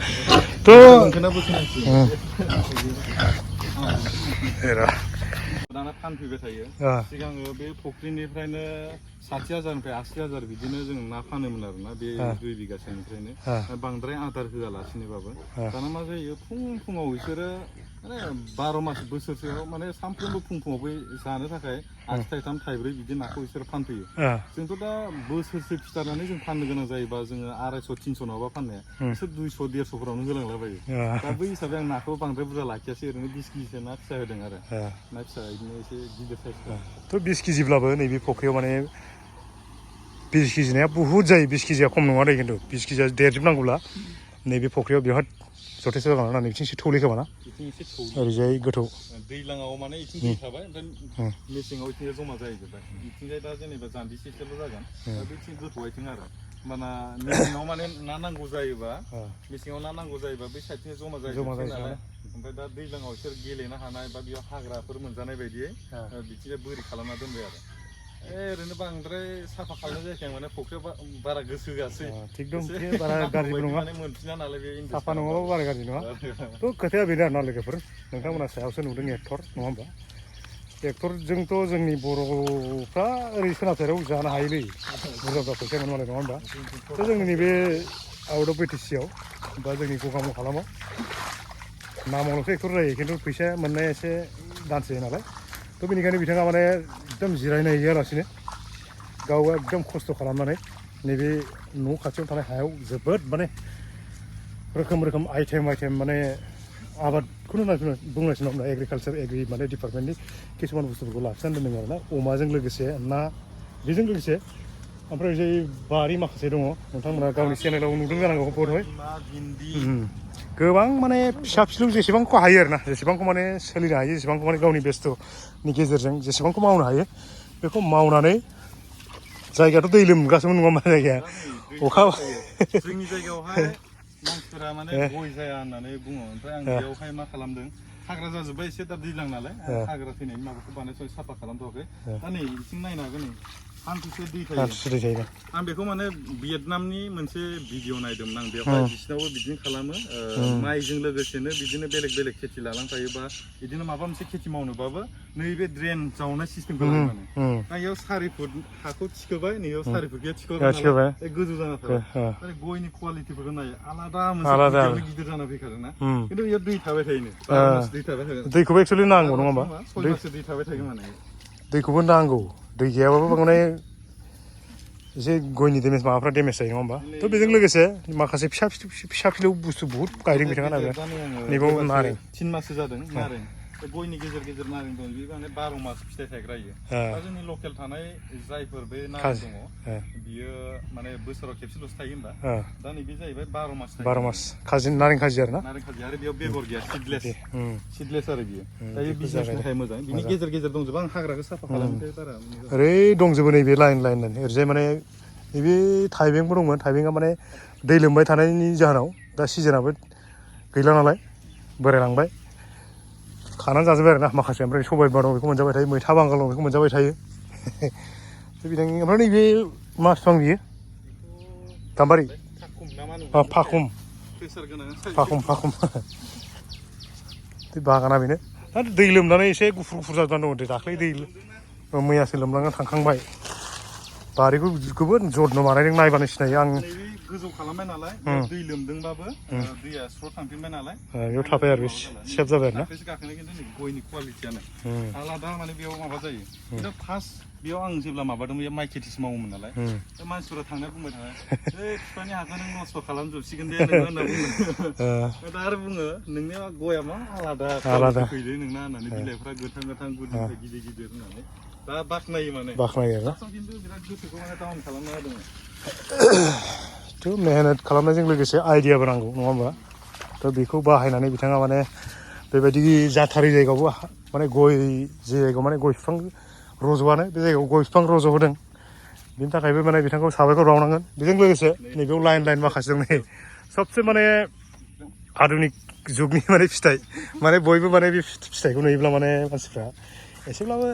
दाना फानफैबाय थायो सिगाङो बे फुख्रिनिफ्रायनो 60,000निफ्राय 80,000 बिदिनो जों ना फानोमोन आरोना बे 2 बिगासोनिफ्रायनो बांद्राय आदार होआलासिनोबाबो दाना मा जायो फुङाव बिसोरो माने 12 मास बोसोरसेयाव माने सानफ्रोमबो फुङाव बै जानो थाखाय 8 थाइथाम थाइब्रै बिदि नाखौ बिसोर फानफैयो जोंथ' दा बोसोरसे फिथारनानै जों फाननो गोनां जायोबा जोङो 250-300 नङाबा फाननाया बिसोर 200-150फोरावनो होलांलाबायो दा बै हिसाबै आं नाखौ बांद्राय बुरजा लाखियासै ओरैनो 20 केजिसो ना फिसा होदों आरो ना फिसा बिदिनो एसे गिदिर साइजखा
थ' 20 केजिब्लाबो नैबे फख्रियाव माने 20 केजि नाया बुहुत जायो 20 केजिया खम नङा दे खिन्थु 20 केजिया देरजोबनांगौब्ला नैबे फख्रियाव बिराद जथेस्थ' जागोन ना बिथिं एसे थौले खोमा ना ओरैजाय गोथौ
दैज्लाङाव माने इथिं दै थाबाय ओमफ्राय मेसेङाव इथिं जमा जाहैजोब्बाय इथिंजाय दा जेनेबा जान्दिसेसोल' जागोन दा बेथिं गोथौ आइथिं आरो होमबाना मेसेङाव माने ना नांगौ जायोबा मेसेङाव ना नांगौ जायोबा बै साइडथिं जमा जायो नालाय ओमफ्राय दा दैज्लाङाव बिसोर गेलेनो हानाय बा बेयाव हाग्राफोर मोनजानाय बायदियै बिथिंजाय बोरि खालामना दोनबाय आरो ओरैनो बांद्राय साफा खालामनाय जायाखै माने फुख्रियाव बारा गोसो होआसै
थिग दं बारा गाज्रिबो नङा
मोनफिना नालाय बे
साफा नङाबाबो बारा गाज्रि नङा थ' खोथाया बेनो आरोना लोगोफोर नोंथांमोना सायावसो नुदों एक्टर नङा होमबा एक्टरजोंथ' जोंनि बर'फ्रा ओरै सोनाबसाइराव जानो हायोलै बुरजा बुरजा फैसा मोनो मालाय नङा होमबा थ' जोंनि नैबे आउट अफ BTC आव बा जोंनि गगामुग हालामाव नामावल'सो एक्टर जायो खिन्थु फैसा मोननाया एसे दान्स जायो नालाय थ' बेनिखायनो बिथाङा माने एकदम जिरायनाय गैयालासिनो गाव एकदम खस्थ' खालामनानै नैबे न' खाथियाव थानाय हायाव जोबोद माने रोखोम आइटेम माने आबादखौनो बुंनांसिगोन होनबा एग्रिकालचार माने डिपार्टमेन्टनि किसुमान बुस्थुफोरखौ लाखिनानै दोनदों आरोना अमाजों लोगोसे ना बेजों लोगोसे ओमफ्राय ओरै बारि माखासे दङ नोंथांमोना गावनि चेनेलाव नुदों जानांगौ बर'हाय गोबां माने फिसा फिसौ जेसेबांखौ हायो आरोना जेसेबांखौ माने सोलिनो हायो जेसेबांखौ माने गावनि बेस्थ'नि गेजेरजों जेसेबांखौ मावनो हायो बेखौ मावनानै जायगायाथ' दै लोमगासिनो नङा मा जायगाया अखा
जोंनि जायगायावहाय मानसिफोरा माने गय जाया होननानै बुङो ओमफ्राय आं बेयावहाय मा खालामदों हाग्रा जाजोब्बाय एसे दा दैज्लां नालाय हाग्रा थैनायनि माबाखौ बानायसै साफा खालामथ'वाखै दा नै बिथिं नायनो हागोन नै हान्थुसे दै थायो आं बेखौ माने भियेटनामनि मोनसे भिडिअ नायदोंमोन आं बेवहाय बिसिनावबो बिदिनो खालामो माइजों लोगोसेनो बिदिनो बेलेग बेलेग खेथि लालांफायोबा बिदिनो माबा मोनसे खेथि मावनोबाबो नैबे ड्रेन जावनाय सिस्टेम खालामो माने दा इयाव 4 फुट हाखौ थिखोबाय नैयाव 4 फुट थिखोबाय गोजौ जाना थाबाय आरो गयनि क्वालिटिफोरखौ नाय आलादा मोनसे गिदिर जाना फैखादों ना खिन्थु इयाव दै थाबाय थायोनो दै थाबाय थागोन
दैखौबो एक्चुअली नांगौ नङा होमबा
6 माससो दै थाबाय थागोन माने
दैखौबो नांगौ दै गैयाबाबो माने एसे गयनि डेमेज माबाफ्रा डेमेज जायो नङा होमबा थ' बेजों लोगोसे माखासे फिसा फिलौ बुस्थु बहुत गायदों बिथाङा नैबाव नारें
3 माससो जादों नारें गयनि गेजेर गेजेर नारें दं बे माने 12 मास फिथाइ थायग्रा इयो दा जोंनि लकेल थानाय जायफोर बे नारें दङ बियो माने बोसोराव खेबसेल'सो थायो होनबा दा नैबे जाहैबाय 12 मास
12 मास खाजि नारें खाजि आरो ना
नारें खाजि आरो बेयाव बेगर गैया सिडलेस आरो बियो दायो बिजनेसनि थाखाय मोजां बिनि गेजेर गेजेर दंजोबो आं हाग्राखौ साफा खालामनो बारा
ओरै दंजोबो नैबे लाइन ओरैजाय माने नैबे थाइबेंबो दंमोन थाइबेंआ माने दै लोमबाय थानायनि जाहोनाव दा सिजोनाबो गैला नालाय बोरायलांबाय खानानै जाजोब्बाय आरो ना माखासे ओमफ्राय सबाइ बिमा दं बेखौ मोनजाबाय थायो मैथा बांगाल दं बेखौ मोनजाबाय थायो ओमफ्राय नैबे मा बिफां बियो गाम्बारि फाखुम बागाना बेनो आरो दै लोमनानै एसे गुफुर जानानै दङ दाख्लै दै मैयासो लोमलांनानै थांखांबाय बारिखौ जोबोद जथ्न' बानायदों नायबानो सिनायो आं
गोजौ खालामबाय नालाय दै लोमदोंबाबो दैया स्र' थांफिनबाय नालाय
बेयाव थाबाय आरो सेफ जाबाय आरो ना
गाखोनो खिन्थु नै गयनि क्वालिटियानो आलादा माने बेयाव माबा जायो खिन्थु फार्स्ट बेयाव आं जेब्ला माबादोंमोन बेयाव माइ खेथिसो मावोमोन नालाय दा मानसिफोरा थांनाय बुंबाय थाबाय बिफानि हाखौ नों नस्थ' खालामजोबसिगोन दे नोङो होनना बुङो दा आरो बुङो नोंनिया गया मा आलादा फैदो नोंना होननानै बिलाइफ्रा गोथां गुदिनिफ्राय गिदिर होननानै दा बाख्नायो माने
आरो
खिन्थु बिराद गोसोखौ माने डाउन खालामना होदों
थ' मेहनत खालामनायजों लोगोसे आइडियाबो नांगौ नङा होमबा थ' बेखौ बाहायनानै बिथाङा माने बेबायदि जाथारै जायगायावबो माने गय जे जायगायाव माने गय बिफां रज'आनो बे जायगायाव गय बिफां रज'होदों बिनि थाखायबो माने बिथांखौ साबायखर बावनांगोन बेजों लोगोसे नैबेयाव लाइन माखासे दं नै सबसे माने आधुनिक जुगनि माने फिथाइ माने बयबो माने बे फिथाइखौ नुयोब्ला माने मानसिफ्रा एसेब्लाबो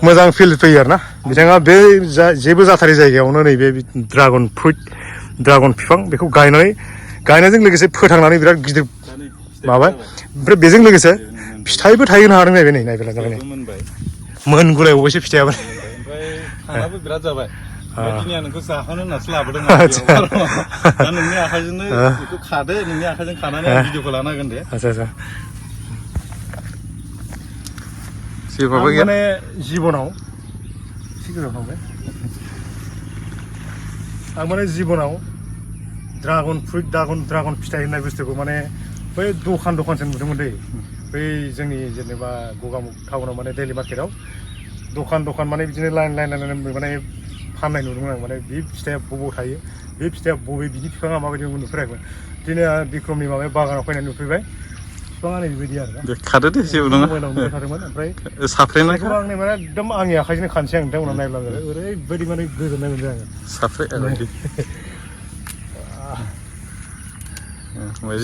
मोजां फिल फैयो आरो ना बिथाङा बे जेबो जाथारै जायगायावनो नैबे ड्रागन बिफां बेखौ गायनायजों लोगोसे फोथांनानै बिराद गिदिर माबा ओमफ्राय बेजों लोगोसे फिथाइबो थायहोनो हादों नायबाय नायबाय मोनगुलाय अबेसे फिथाइयाबो
ओमफ्राय खानाबो बिराद जाबाय दिनै आं नोंखौ जाहोनो होननासो लाबोदों दा नोंनि आखाइजोंनो बेखौ खादो नोंनि आखाइजों खानानै भिडिअखौ लानो हागोन दे
माने जिबनाव आं माने जिबनाव ड्रागन फिथाइ होननाय बुस्थुखौ माने बै दखानसो नुदोंमोन दै बै जोंनि जेनेबा गगामुग टाउनाव माने दैलि मार्केटाव दखान माने बिदिनो लाइन माने फाननाय नुदोंमोन आं माने बे फिथाइया बबाव थायो बे फिथाइया बबे बिनि बिफाङा माबायदि नुफेराखैमोन दिनै बिक्रमनि माबाया बागानाव फैनानै नुफैबाय बिफाङा नै बेबायदि आरो
खादो दे जेबो नङा
थादोंमोन ओमफ्राय
साफ्रेनायखौ
आं माने एकदम आंनि आखाइजोंनो खानसै आं नोंथांमोनाव नायब्ला ओरैबायदि माने गोजोननाय मोनदों आङो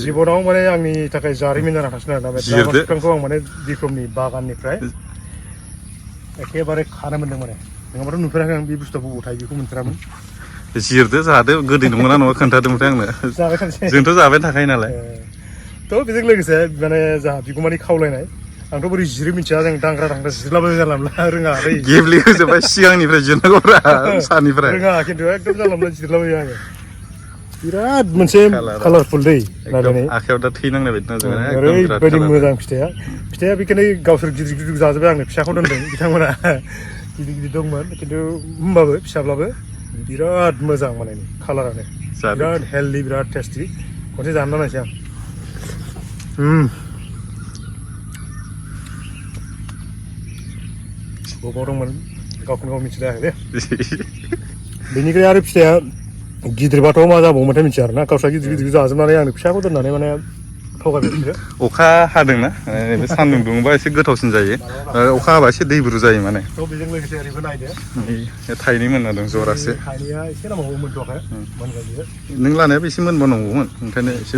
जिबनाव माने आंनि थाखाय जारिमिन जाना थासिगोन आरो ड्रागन बिफांखौ आं माने बिक्रमनि बागाननिफ्राय एखेबारे खानो मोनदों माने नङाबाथ' नुफेराखै आं बे बुस्थुआ बबाव थायो बेखौ मोनफेरामोन
जिरदो जादो गोदै नंगौना नङा खोन्थादो ओमफ्राय आंनो जोंथ' जाबाय थाखायो नालाय
थ' बेजों लोगोसे माने जोंहा बिगुमानि खावलायनाय आंथ' बोरै जिरो मिथिया जों दांग्रा जिरलाबो जानला मोनला रोङा
गेब्लेहोजोबबाय सिगांनिफ्राय जिरनांगौब्रा सानिफ्राय
रोङा खिन्थु एकदम जानला मोनला जिरलाबायो आङो बिराद मोनसे कालारफुल दै नायनानै
आखायाव दा थै नांनाय बायदि
ओरैबायदि मोजां फिथाइया बेखायनो गावसोर गिदिर जाजोब्बाय आंनो फिसाखौ दोनदों बिथांमोना गिदिर दंमोन खिन्थु होमबाबो फिसाब्लाबो बिराद मोजां माने कालारानो बिराद हेल्दि बिराद टेस्टि खनसे जानो नायसै आं बबाव दंमोन गावखौनो गाव मिथिलायाखै दे बेनिफ्राय आरो फिथाइया गिदिरबाथ' मा जाबावोमोनथाय मिथिया आरोना गावस्रा गिदिर जाजोबनानै आंनो फिसाखौ दोननानै माने थगायबाय
अखा हादोंना नैबे सान्दुं दुङोबा एसे गोथावसिन जायो अखा हाबा एसे दैब्रु जायो माने
थ' बेजों लोगोसे ओरैबो नायदो
थाइनै मोनना दं जरासे
थाइनैया एसे नांबावगौ मोनथ'वाखै मोनगोन बियो
नों लानायाबो एसे मोनबावनांगौमोन ओंखायनो एसे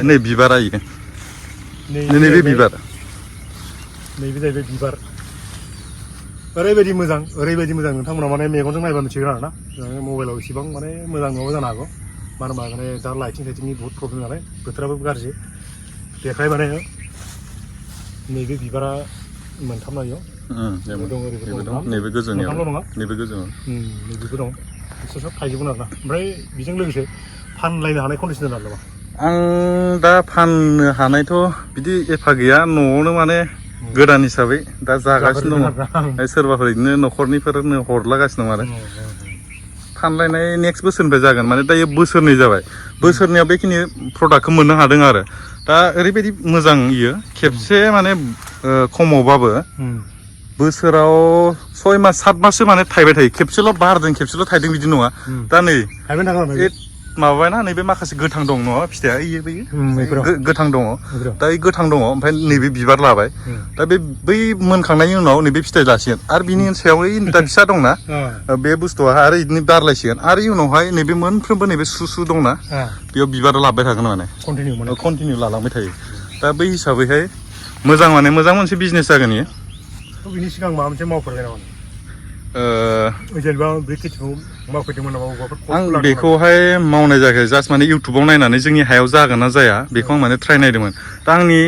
नै बिबारा इयो नैबे बिबार
नैबे जाहैबाय बिबार ओरैबायदि मोजां नोंथांमोना माने मेगनजों नायबा मिथिगोन आरोना मबाइलाव इसेबां माने मोजां नङाबो जानो हागौ मानो होनबा माने दा लाइटिं साइटिंनि बहुत प्रब्लेम नालाय बोथोराबो गाज्रि बेखाय माने नैबे बिबारा मोनथाम नायो
नैबे गोजौनियाव
मोनथामल' नङा
नैबे गोजौआव
नैबेबो दं बिसोर सब थाइजोबगोन आरोना ओमफ्राय बेजों लोगोसे फानलायनो हानाय कन्डिसन दं नामा
आं दा फाननो हानायथ' बिदि एफा गैया न'आवनो माने गोदान हिसाबै दा जागासिनो दङ सोरबाफोर बिदिनो न'खरनिफोरनो हरलागासिनो दं आरो फानलायनाय नेक्स्ट बोसोरनिफ्राय जागोन माने दायो बोसोरनै जाबाय बोसोरनैयाव बेखिनि प्रडाक्टखौ मोननो हादों आरो दा ओरैबायदि मोजां इयो खेबसे माने खमावबाबो बोसोराव 6 मास 7 माससो माने थायबाय थायो खेबसेल' बारदों खेबसेल' थायदों बिदि नङा दा नै माबाबायना नैबे माखासे गोथां दं नङा फिथाइया गोथां दङ दा गोथां दङ ओमफ्राय नैबे बिबार लाबाय दा बै मोनखांनायनि उनाव नैबे फिथाइ लासिगोन आरो बिनि सायाव दा फिसा दंना बे बुस्थुआ आरो बिदिनो बारलायसिगोन आरो उनावहाय नैबे मोनफ्रोमबो नैबे सु दंना बेयाव बिबार लाबाय थागोन माने कन्टिनिउ लालांबाय थायो दा बै हिसाबैहाय मोजां मोनसे बिजनेस जागोन इयो
बिनि सिगां माबा मोनसे मावफेरबाय नामा जेनेबा बे खेथिखौ मावफेरदोंमोन नामा
आं बेखौहाय मावनाय जायाखै जास्ट माने इउटुबाव नायनानै जोंनि हायाव जागोन ना जाया बेखौ आं माने ट्राइ नायदोंमोन दा आंनि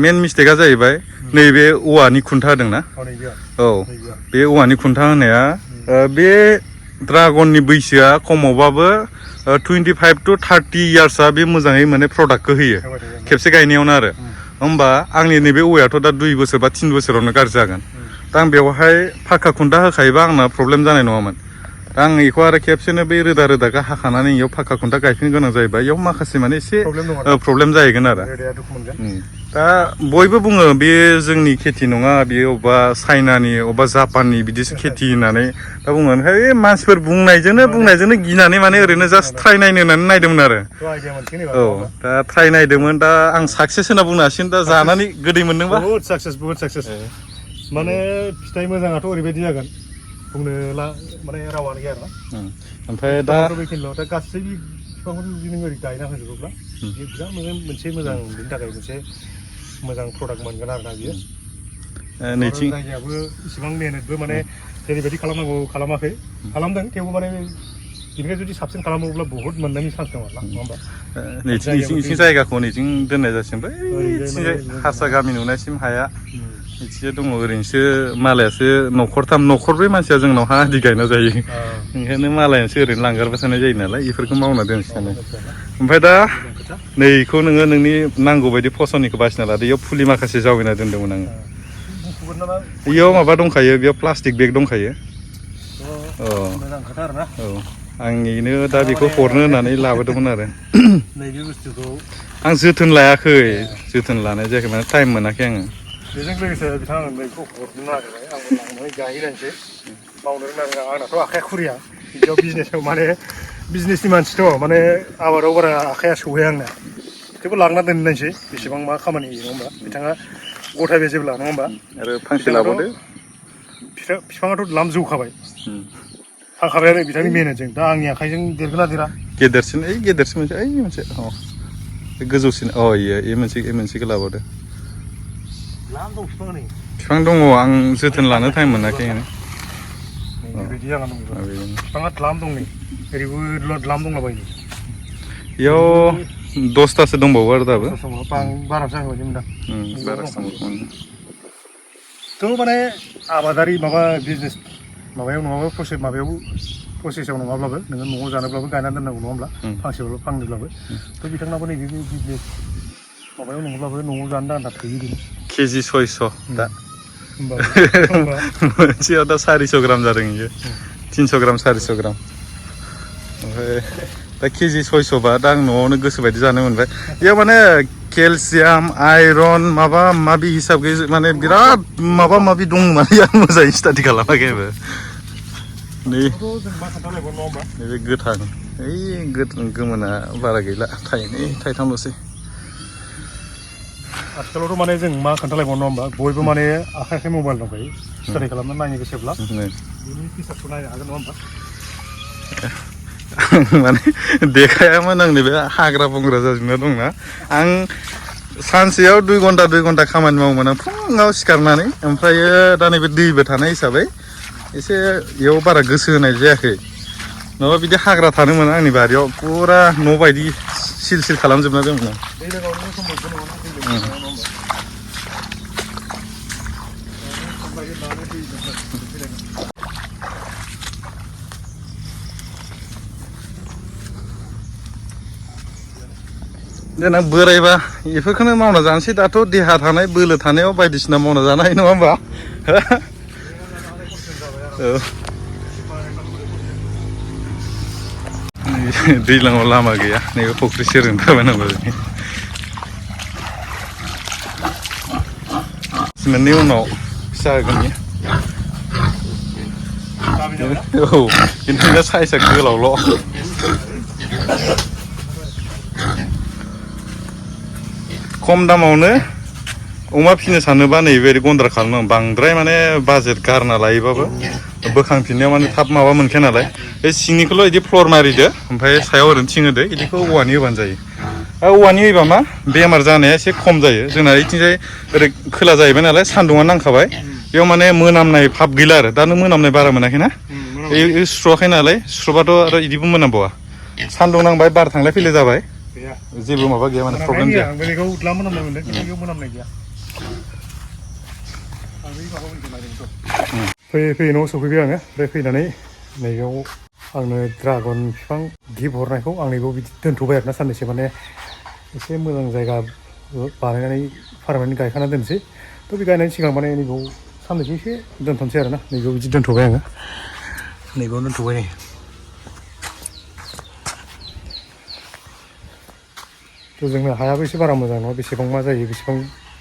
मेन मिस्टेकआ जाहैबाय नैबे औवानि खुन्था होदोंना औ बे औवानि खुन्था होनाया बे ड्रागननि बैसोआ खमावबाबो 25 to 30 इयार्सआ बे मोजाङै माने प्रडाक्टखौ होयो खेबसे गायनायावनो आरो होमबा आंनि नैबे औवायाथ' दा 2 बोसोर बा 3 बोसोरावनो गाज्रि जागोन दा आं बेवहाय फाक्का खुन्था होखायोबा आंना प्रब्लेम जानाय नङामोन दा आं बेखौ आरो खेबसेनो बै रोदाखौ हाखानानै बेयाव फाक्का खुन्था गायफिननो गोनां जायोबा बेयाव माखासे माने एसे प्रब्लेम जाहैगोन आरो दा बयबो बुङो बे जोंनि खेथि नङा बेयो अबेबा चाइनानि अबेबा जापाननि बिदिसो खेथि होननानै दा बुङो है मानसिफोर बुंनायजोंनो गिनानै माने ओरैनो जास्ट ट्राइ नायनो होननानै नायदोंमोन आरो औ दा ट्राइ नायदोंमोन दा आं साक्सेस होनना बुंनो हासिगोन दा जानानै गोदै मोनदोंबा
बहुत साक्सेस माने फिथाइ मोजाङाथ' ओरैबायदि जागोन बुंनो माने रावानो गैया आरोना
ओमफ्राय दा
बेखिनिल' दा गासैबो बिफांखौ जुदि नों ओरै गायना होजोबोब्ला बे बिराद मोनसे मोजां बेनि थाखाय मोनसे मोजां प्रडाक्ट मोनगोन आरोना बियो नैथिं जायगायाबो इसिबां मेहनतबो माने जेरैबायदि खालामनांगौ खालामदों थेवबो माने बेनिफ्राय जुदि साबसिन खालामोब्ला बहुत मोननायनि चान्स दं आरोना नङा होमबा
नैथिं जायगाखौ नैथिं दोननाय जासिगोन बै हारसा गामि नुनायसिम हाया एसे दङ ओरैनोसो मालायासो न'खरब्रै मानसिया जोंनाव हा आदि गायना जायो ओंखायनो मालायासो ओरैनो लांगारबाय थानाय जायो नालाय बेफोरखौ मावना दोनसिगोन ओमफ्राय दा नैखौ नोङो नोंनि नांगौ बायदि फसलनिखौ बासिना लादो बेयाव फुलि माखासे जावैना दोनदोंमोन आङो बेयाव माबा दंखायो बेयाव प्लास्टिक बेग दंखायो औ आं बेनो दा बेखौ हरनो होननानै लाबोदोंमोन आरो आं जोथोन लायाखै जोथोन लानाय जायाखै माने टाइम मोनाखै आङो
बेजों लोगोसे बिथाङा बेखौ हरनो नागिरबाय आंबो लांनानै गायहैनायसै मावनो रोंनांगौ आंनाथ' आखाइया खुरिया बिदियाव बिजनेसाव माने बिजनेसनि मानसिथ' माने आबादाव बारा आखाइया सौहैया आंना थेवबो लांना दोननायसै बेसेबां मा खामानि होयो नङा होमबा बिथाङा गथायबाय जेब्ला नङा होमबा
आरो फांसे लाबावदो
बिफाङाथ' द्लाम जौखाबाय थांखाबायानो बिथांनि मेहनतजों दा आंनि आखाइजों देरगोन ना देरा
गेदेरसिन मोनसे गोजौसिन इयो मोनसेखौ लाबावदो बिफां दङ आं जोथोन लानो टाइम मोनाखै
बेबायदि जानानै दं बिफाङा द्लाम दं नै ओरैबो द्लाम दंलाबायो
बेयाव 10थासो दंबावो आरो दाबो
बारासो जागोन बायदि मोनदां थ' माने आबादारि माबा बिजनेस माबायाव नङाबाबो प्रसेसआव नङाब्लाबो नोङो न'आव जानोब्लाबो गायनानै दोननांगौ नङा होमब्ला फांसेब्लाबो फांनैब्लाबो थ' बिथांनाबो नैबे बिजनेस माबायाव नङाब्लाबो न'आव जानो आन्था थोयो बेनो
केजि 600 दा मोनसेयाव दा 400 ग्राम जादों इयो 300 ग्राम 400 ग्राम ओमफ्राय दा केजि 600 बा दा आं न'आवनो गोसोबायदि जानो मोनबाय बेयाव माने केलसियाम आइरन माबा माबि हिसाब गैयै माने बिराद माबा माबि दं माने आं मोजाङै स्टाडि खालामाखै आरो नैबे गोथां ओइ गोमोना बारा गैला थाइनै थाइथामल'सै
आथिखालावथ' माने जों मा खोन्थालायबावनो होमबा बयबो माने आखाइ आखाइ मबाइल दंखायो स्टाडि खालामनो नायनो गोसोब्ला बिनि फिचार्सखौ नायनो हागोन नङा होमबा
माने देखायामोन आंनि बे हाग्रा बंग्रा जाजोबना दंना आं सानसेयाव 2 घन्टा खामानि मावोमोन आं फुङाव सिखारनानै ओमफ्रायो दा नैबे दैबो थानाय हिसाबै एसे बेयाव बारा गोसो होनाय जायाखै नङाबा बिदि हाग्रा थानो मोना आंनि बारियाव पुरा न' बायदि सिल सिल खालामजोबना दंमोन देनां बोरायबा बेफोरखौनो मावना जानोसै दाथ' देहा थानाय बोलो थानायाव बायदिसिना मावना जानो हायो नङा होमबा दैज्लाङाव लामा गैया नैबे फुख्रि सेरजों थाबायनांगौ मोननै उनाव फिसा होगोन औ खिन्थु साइजआ गोलावल' खम दामावनो अमा फिसिनो सानोबा नैबेबायदि गन्द्रा खालामनांगौ बांद्राय माने बाजेट गारना लायोबाबो बोखांफिननायाव माने थाब माबा मोनखाया नालाय बे सिंनिखौल' बिदि फ्लर मारिदो ओमफ्राय सायाव ओरैनो थिं होदो बिदिखौ औवानि होबानो जायो औवानि होबा मा बेमार जानाया एसे खम जायो जोंना इथिंजाय ओरै खोला जाहैबाय नालाय सान्दुङा नांखाबाय बेयाव माने मोनामनाय भाब गैला आरो दा नों मोनामनाय बारा मोनाखैना सुस्र'वाखै नालाय सुस्र'बाथ' आरो बिदिबो मोनामबावा सान्दुं नांबाय बार थांलाय फैलाय जाबाय जेबो माबा गैया माने प्रब्लेम जाया
बेलेगाव उदला मोनामनाय मोनदों खिन्थु बेयाव मोनामनाय गैया फैयै फैयै न'आव सफैबाय आङो ओमफ्राय फैनानै नैबेयाव आंनो ड्रागन बिफां गिफ्ट हरनायखौ आं नैबेयाव बिदि दोनथ'बाय आरोना साननैसो माने एसे मोजां जायगा बानायनानै फारमानेन्ट गायखाना दोनसै थ' बे गायनायनि सिगां माने नैबेयाव साननैसो एसे दोनथ'नोसै आरोना नैबेयाव बिदि दोनथ'बाय आङो नैबेयाव दोनथ'बाय नै थ' जोंनो हायाबो एसे बारा मोजां नङा बेसेबां मा जायो बेसेबां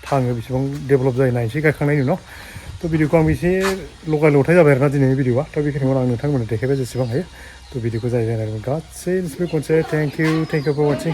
थाङो बेसेबां डेभेलप जायो नायनोसै गायखांनायनि उनाव थ' भिडिअखौ आं एसे लगाय लथाय जाबाय आरोना दिनैनि भिडिअआ थ' बेखिनिखौ आं नोंथांमोननो देखायबाय जेसेबां हायो थ' भिडिअखौ जाय जायना गासैनिफ्राय खनसे थेंक इउ फर वाचिं